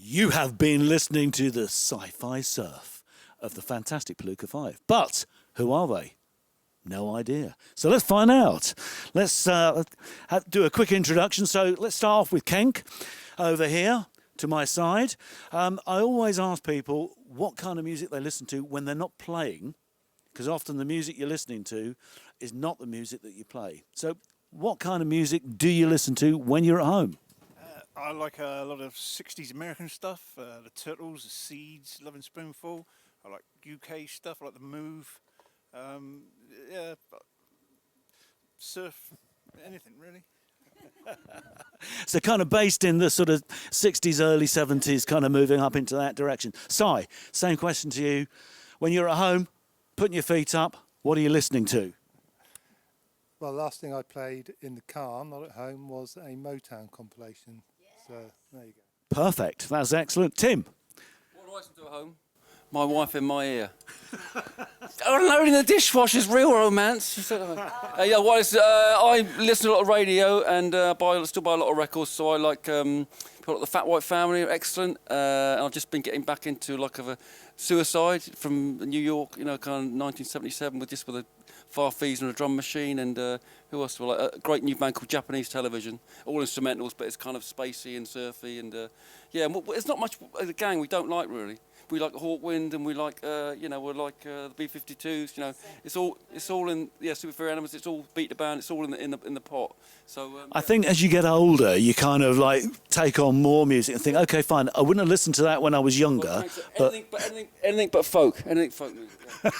You have been listening to the sci-fi surf of the fantastic Palooka 5. But who are they? No idea. So let's find out. Let's do a quick introduction. So let's start off with Kenk over here to my side. I always ask people what kind of music they listen to when they're not playing, because often the music you're listening to is not the music that you play. So what kind of music do you listen to when you're at home? I like a lot of 60s American stuff, the Turtles, the Seeds, Lovin' Spoonful. I like UK stuff, I like The Move. Yeah, surf, anything really. So kind of based in the sort of 60s, early 70s, kind of moving up into that direction. Si, same question to you. When you're at home, putting your feet up, what are you listening to? Well, the last thing I played in the car, not at home, was a Motown compilation. So there you go. Perfect. That's excellent. Tim? What do I listen to at home? My wife in my ear. Unloading the dishwasher's real romance. Yeah, well, I listen to a lot of radio and still buy a lot of records. So I like the Fat White Family, are excellent. And I've just been getting back into like a Suicide from New York, kind of 1977 with a Far Fees and a drum machine, and who else? Well, a great new band called Japanese Television, all instrumentals, but it's kind of spacey and surfy, and and it's not much the gang we don't like really. We like Hawkwind, and we like we like the B-52s. It's all in Super Furry Animals. It's all beat the band. It's all in the pot. So I think as you get older, you kind of like take on more music and think, okay, fine. I wouldn't have listened to that when I was younger. Well, anything but folk. Anything folk music. Yeah.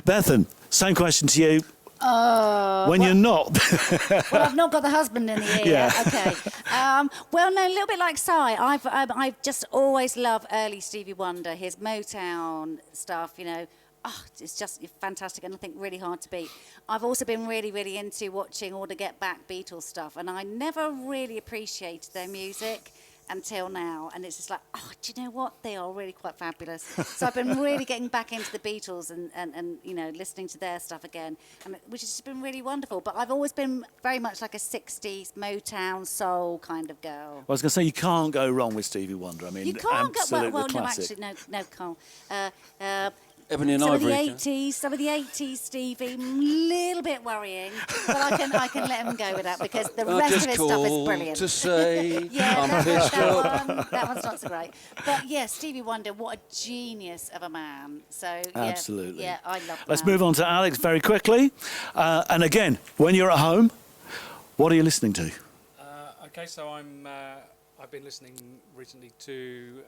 Bethan, same question to you. When you're not. Well, I've not got the husband in the ear. Yeah. Okay. Well, no, a little bit like Si. I've just always loved early Stevie Wonder, his Motown stuff, it's just fantastic and I think really hard to beat. I've also been really, really into watching all the Get Back Beatles stuff, and I never really appreciated their music until now, and it's just like, do you know what? They are really quite fabulous. So I've been really getting back into the Beatles and listening to their stuff again, which has been really wonderful. But I've always been very much like a 60s Motown soul kind of girl. Well, I was going to say, you can't go wrong with Stevie Wonder. I mean, you can't go well. classic. No, actually, no, Carl. Ebony and some Ivory. Some of the 80s, Stevie, a little bit worrying, but I can let him go with that because the rest of his stuff is brilliant. To say that one's not so great. But yeah, Stevie Wonder, what a genius of a man. So absolutely. Yeah, I love that. Let's move on to Alex very quickly. And again, when you're at home, what are you listening to? Okay, so I've been listening recently to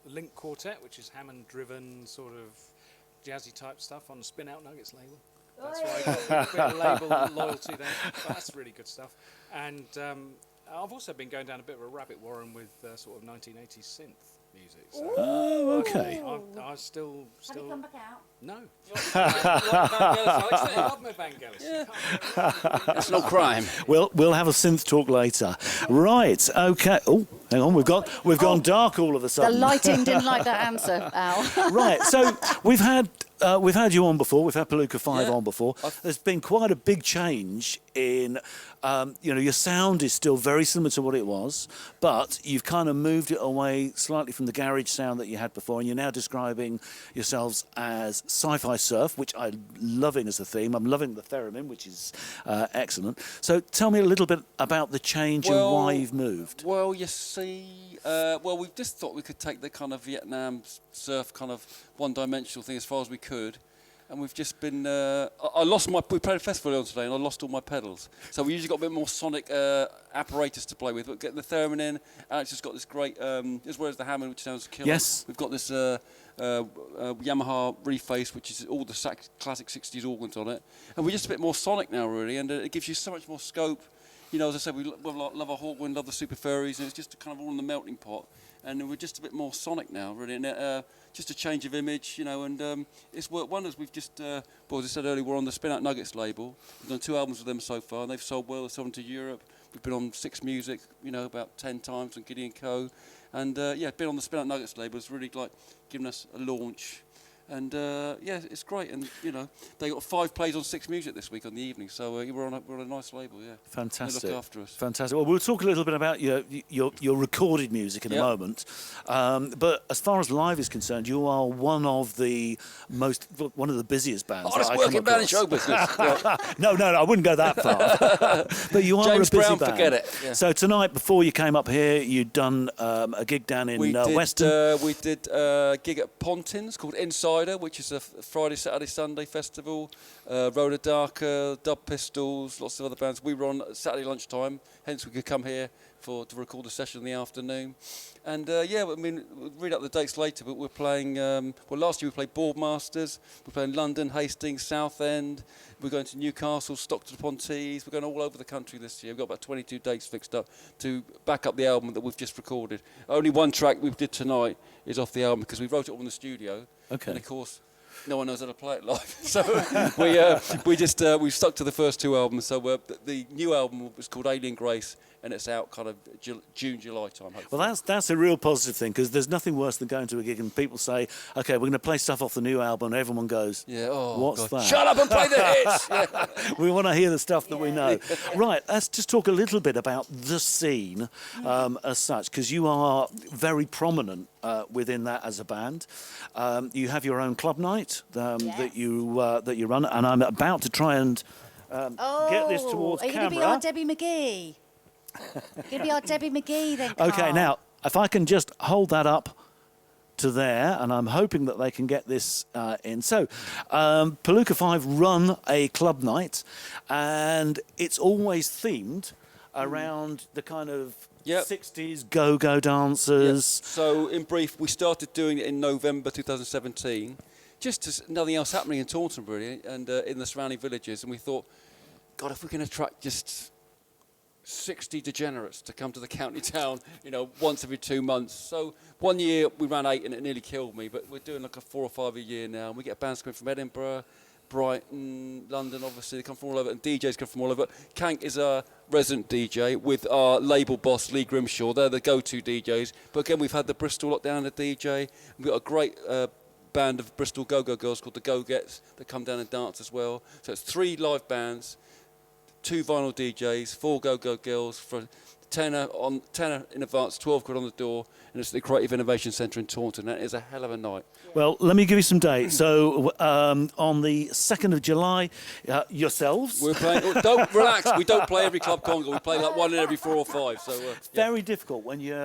the Link Quartet, which is Hammond-driven sort of jazzy type stuff on the Spin Out Nuggets label. That's why I got a bit of label loyalty there. But that's really good stuff. And I've also been going down a bit of a rabbit warren with sort of 1980s synth music. So okay. I still. Have you come back out? No. I love my Vangelis. Yeah. That's no crime. We'll have a synth talk later. Right. Okay. Oh, hang on. We've gone dark all of a sudden. The lighting didn't like that answer, Al. Right. So we've had you on before. We've had Palooka 5 on before. There's been quite a big change in. Your sound is still very similar to what it was, but you've kind of moved it away slightly from the garage sound that you had before, and you're now describing yourselves as sci-fi surf, which I'm loving as a theme. I'm loving the Theremin, which is excellent. So tell me a little bit about the change and why you've moved. Well, you see, we just thought we could take the kind of Vietnam surf kind of one-dimensional thing as far as we could. And we've just been. We played a festival on today, and I lost all my pedals. So we usually got a bit more sonic apparatus to play with. But getting the Theremin in, Alex has got this great, as well as the Hammond, which sounds killer. Yes. We've got this Yamaha Reface, which is all the classic 60s organs on it. And we're just a bit more sonic now, really, and it gives you so much more scope. As I said, we love our Hawkwind, love the Super Furries, and it's just kind of all in the melting pot. And we're just a bit more sonic now, really, and just a change of image, and it's worked wonders. We've just, as I said earlier, we're on the Spin Out Nuggets label. We've done 2 albums with them so far, and they've sold well. They've sold to Europe. We've been on 6 Music, about 10 times on Gideon Coe, and been on the Spin Out Nuggets label. It's really like giving us a launch. And yeah, it's great. And you know, they got 5 plays on 6 Music this week on the evening, so we're on a nice label. Yeah, Fantastic. They look after us. Fantastic. Well, we'll talk a little bit about your recorded music in a moment. But as far as live is concerned, you are one of the busiest bands. Hardest working band in show business. No, I wouldn't go that far. But you are James a busy Brown, band. forget it. Yeah. So tonight, before you came up here, you'd done a gig down in Weston. We did a gig at Pontins called Insider, which is a Friday, Saturday, Sunday festival. Rhoda Darker, Dub Pistols, lots of other bands. We were on Saturday lunchtime, hence we could come here to record a session in the afternoon. And yeah, I mean, we'll read out the dates later, but we're playing, last year we played Boardmasters, we're playing London, Hastings, Southend, we're going to Newcastle, Stockton-upon-Tees, we're going all over the country this year. We've got about 22 dates fixed up to back up the album that we've just recorded. Only one track we did tonight is off the album because we wrote it all in the studio. Okay. And of course, no one knows how to play it live, so we stuck to the first 2 albums. So the new album was called Alien Grace, and it's out kind of June, July time. Hopefully. Well, that's a real positive thing because there's nothing worse than going to a gig and people say, "Okay, we're going to play stuff off the new album," and everyone goes, "Yeah, oh, what's God. that? Shut up and play the hits." Yeah. We want to hear the stuff that we know. Right, let's just talk a little bit about the scene as such, because you are very prominent within that as a band. You have your own club night that you run, and I'm about to try and get this towards camera. Are you going to be our Debbie McGee? Going to be our Debbie McGee then, Carl. Okay, now, if I can just hold that up to there, and I'm hoping that they can get this in. So, Palooka 5 run a club night, and it's always themed around the kind of 60s go-go dancers. Yep. So, in brief, we started doing it in November 2017, just as nothing else happening in Taunton, really, and in the surrounding villages, and we thought, God, if we can attract just 60 degenerates to come to the county town, once every 2 months. So one year we ran 8 and it nearly killed me, but we're doing like a 4 or 5 a year now. And we get bands coming from Edinburgh, Brighton, London, obviously. They come from all over, and DJs come from all over. Kank is a resident DJ with our label boss, Lee Grimshaw. They're the go-to DJs. But again, we've had the Bristol lockdown, the DJ. We've got a great band of Bristol go-go girls called the Go-Gets that come down and dance as well. So it's 3 live bands, 2 vinyl DJs, 4 go-go girls for tenner in advance, 12 quid on the door, and it's the Creative Innovation Centre in Taunton. That is a hell of a night. Well, let me give you some dates. So on the 2nd of July, yourselves. We're playing. Don't relax. We don't play every club conga. We play like 1 in every 4 or 5. So very difficult when you're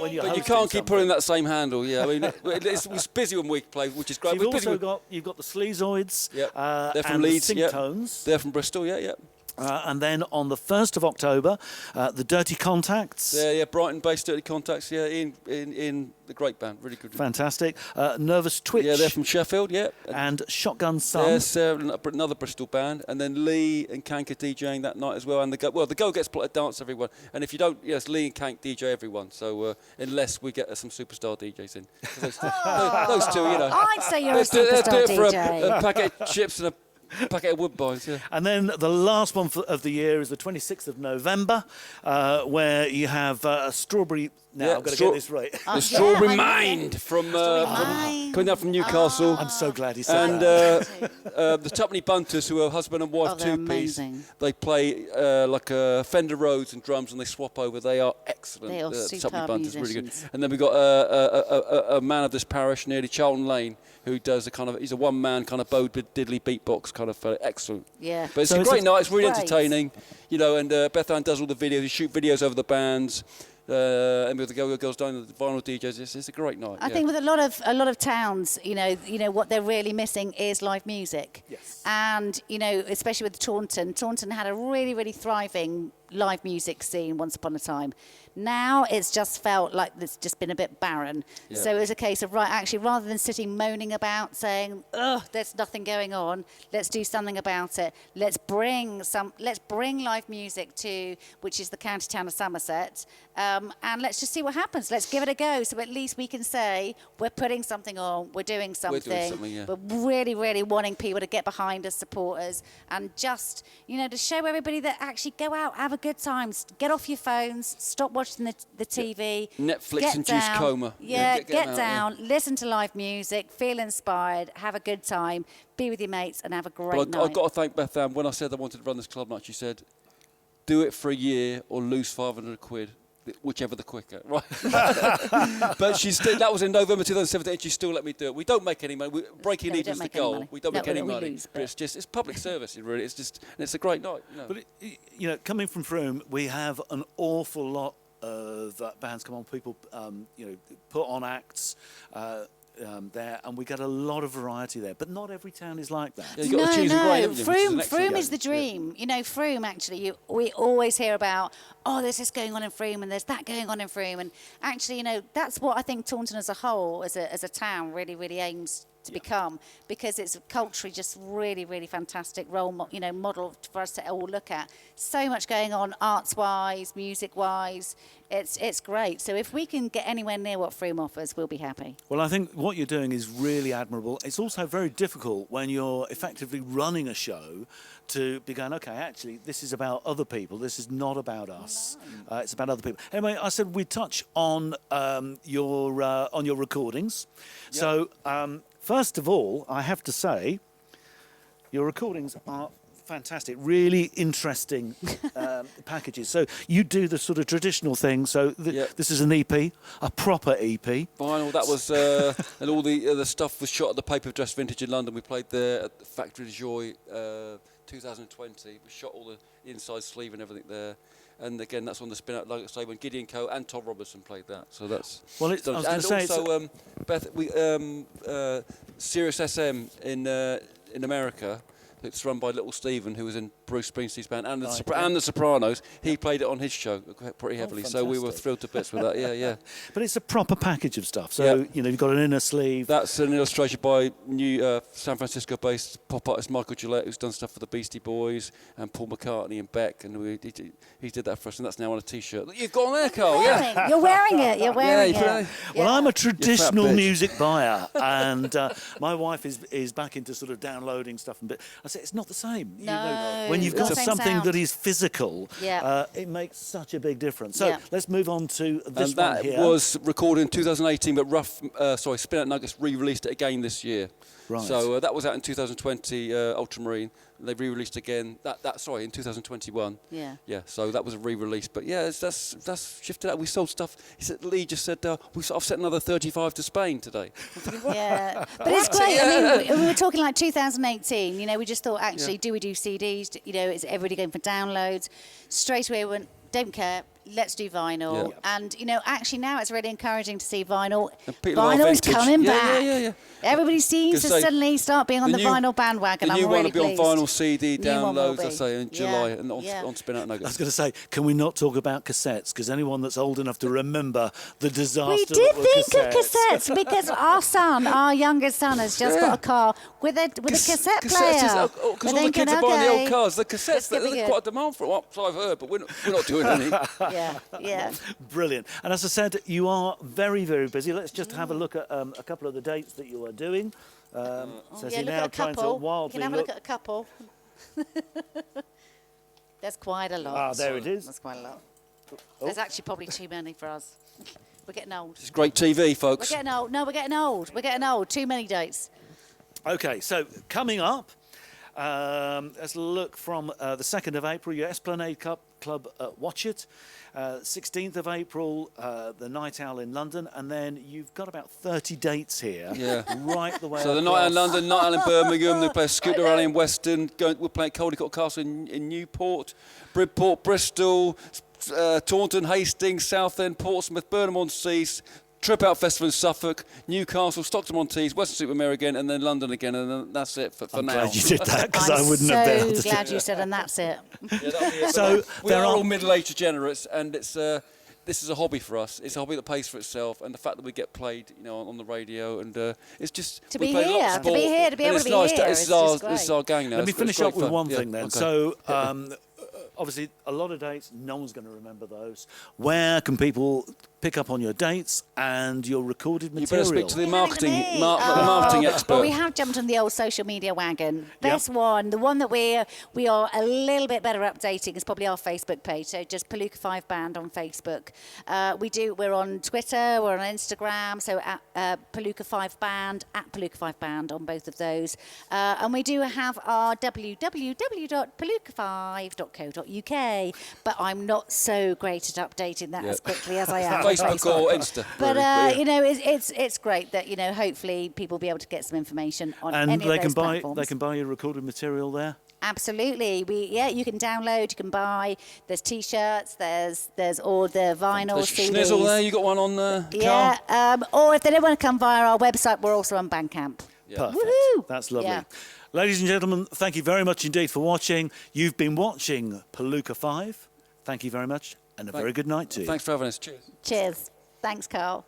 when you're but you can't keep pulling that same handle. Yeah, I mean it's busy when we play, which is great. So you've got the Sleazoids. They're from and Leeds. The Singtones. They're from Bristol. Yeah. And then on the 1st of October, the Dirty Contacts. Yeah, Brighton-based Dirty Contacts. Yeah, in the great band, really good. Fantastic. Nervous Twitch. Yeah, they're from Sheffield. Yeah. And Shotgun Sun. Yes, another Bristol band, and then Lee and Kank are DJing that night as well. And the Go-Gets dance everyone. And if you don't, yes, Lee and Kank DJ everyone. So unless we get some superstar DJs in, those 2, I'd say you're a superstar DJ. For DJ. a packet of chips and a packet of Woodbines, yeah. And then the last one of the year is the 26th of November, where you have Strawberry. Now I've got to get this right. The Strawberry Mind from coming down from Newcastle. I'm so glad he said and that. The Tuppenny Bunters, who are husband and wife two-piece. Amazing. They play like Fender Rhodes and drums, and they swap over. They are excellent. They are superb Bunters, really good. musicians. And then we've got a man of this parish near Charlton Lane, who does he's a one-man kind of Bo Diddley beatbox kind of fella. Excellent. Yeah. But it's a great night. It's really entertaining, and Bethan does all the videos. You shoot videos over the bands. And with the Go-Go Girls down the vinyl DJs, it's a great night. I think with a lot of towns, what they're really missing is live music. Yes. And especially with Taunton had a really, really thriving live music scene once upon a time. Now it's just felt like it's just been a bit barren. Yeah. So it's a case of rather than sitting moaning about saying, "Ugh, there's nothing going on," let's do something about it. Let's bring live music to, which is the county town of Somerset, and let's just see what happens. Let's give it a go. So at least we can say we're putting something on, we're doing something. We're really, really wanting people to get behind us, support us, and just to show everybody that actually go out, have a good time. Get off your phones. Stop watching the TV. Netflix induced coma. Get down. Listen to live music. Feel inspired. Have a good time. Be with your mates and have a great night. I've got to thank Bethan. When I said I wanted to run this club night, she said, "Do it for a year or lose 500 quid." Whichever the quicker, right? But that was in November 2017. She still let me do it. We don't make any money. Breaking even is the goal. We don't make any money. Lose, but it's public service. Really, it's just, and it's a great night. But coming from Frome, we have an awful lot of bands come on. People, put on acts. There, and we get a lot of variety there, but not every town is like that. Yeah, no. Frome is the dream. Frome, actually, we always hear about, there's this going on in Frome and there's that going on in Frome, and actually, that's what I think Taunton as a whole, as a town, really, really aims to become, because it's culturally just really, really fantastic model for us to all look at. So much going on, arts-wise, music-wise. It's great. So if we can get anywhere near what Frome offers, we'll be happy. Well, I think what you're doing is really admirable. It's also very difficult when you're effectively running a show to be going, okay, actually, this is about other people. This is not about us. No. It's about other people. Anyway, I said we'd touch on your recordings. Yep. So, first of all, I have to say, your recordings are fantastic, really interesting packages. So you do the sort of traditional thing. So this is an EP, a proper EP. Vinyl, that was, and all the stuff was shot at the Paper Dress Vintage in London. We played there at the Factory de Joy 2020. We shot all the inside sleeve and everything there. And again, that's on the Spin Out Nuggets label. When Gideon Coe and Tom Robinson played that, so that's. Well, I was going to say, also, SIRUS XM in America. It's run by Little Stephen, who was in Bruce Springsteen's band, and the Sopranos. He played it on his show pretty heavily, so we were thrilled to bits with that. Yeah. But it's a proper package of stuff. So you've got an inner sleeve. That's an illustration by new San Francisco-based pop artist Michael Gillette, who's done stuff for the Beastie Boys and Paul McCartney and Beck, and he did that for us, and that's now on a T-shirt. You've got on there, Carl. Yeah. You're wearing it. You're wearing it. Well, I'm a traditional music buyer, and my wife is back into sort of downloading stuff, and I say it's not the same. No, when you've got something sound that is physical, it makes such a big difference. So let's move on to this one here. That was recorded in 2018, but Spin Out Nuggets re-released it again this year. Right. So that was out in 2020, Ultramarine. They re-released again. In 2021. Yeah. Yeah. So that was a re-release, but that's shifted out. We sold stuff. Lee just said I've sent another 35 to Spain today. Yeah, but it's great. I mean, we were talking like 2018. We just thought, actually, do we do CDs? Is everybody going for downloads? Straight away, we went, don't care. Let's do vinyl. Yeah. And, actually now it's really encouraging to see vinyl. Vinyl's coming back. Yeah. Everybody seems to suddenly start being on the vinyl bandwagon. The new one will be on vinyl CD downloads, I say, in July and on Spin Out Nuggets. I was going to say, can we not talk about cassettes? Because anyone that's old enough to remember the disaster we did think of cassettes because our youngest son, has just got a car with a cassette player. Because all the kids are buying the old cars. The cassettes, there's quite a demand for it, so I've heard, but we're not doing any. Yeah. Brilliant. And as I said, you are very, very busy. Let's just have a look at a couple of the dates that you are doing. Look at a couple. You can have a look at a couple. There's quite a lot. There it is. There's quite a lot. There's actually probably too many for us. We're getting old. It's great TV, folks. We're getting old. No, we're getting old. We're getting old. Too many dates. Okay, so coming up, let's look from the 2nd of April, your Esplanade Club at Watch It. 16th of April, the Night Owl in London, and then you've got about 30 dates here, right the way. So the Night Owl in London, Night Owl in Birmingham, they play a scooter rally in Weston, we're playing Caldecott Castle in Newport, Bridport, Bristol, Taunton, Hastings, Southend, Portsmouth, Burnham-on-Sea, Trip Out Festival in Suffolk, Newcastle, Stockton-on-Tees, Weston-super-Mare again, and then London again, and then that's it for I'm now. Glad you did that, because I wouldn't have been able to do glad you said, and that's it. So we are all middle-aged degenerates, and it's this is a hobby for us. It's a hobby that pays for itself, and the fact that we get played, on the radio, and it's just to be here, to be able to be here. This is our gang now. Let me finish up with one thing then. Okay. So. Obviously, a lot of dates, no one's going to remember those. Where can people pick up on your dates and your recorded You material. better speak to the Yeah, look at marketing, me. marketing expert. Well, we have jumped on the old social media wagon. Best one, the one that we are a little bit better updating is probably our Facebook page. So just Palooka 5 Band on Facebook. We're on Twitter, we're on Instagram. So at Palooka 5 Band, at Palooka 5 Band on both of those. And we do have our www.palooka5.co.uk. But I'm not so great at updating that as quickly as I am. on Facebook or Insta. But really. you know, it's great that hopefully people will be able to get some information on And any they of can those buy platforms. they can buy your recorded material there. Absolutely, you can download, you can buy. There's T-shirts, there's all the vinyl There's CDs. Schnizzle there. You got one on the Yeah, car. or if they don't want to come via our website, we're also on Bandcamp. Perfect. Woohoo! That's lovely. Yeah. Ladies and gentlemen, thank you very much indeed for watching. You've been watching Palooka 5. Thank you very much, and a very good night to you. Thanks for having us. Cheers. Cheers. Thanks, Carl.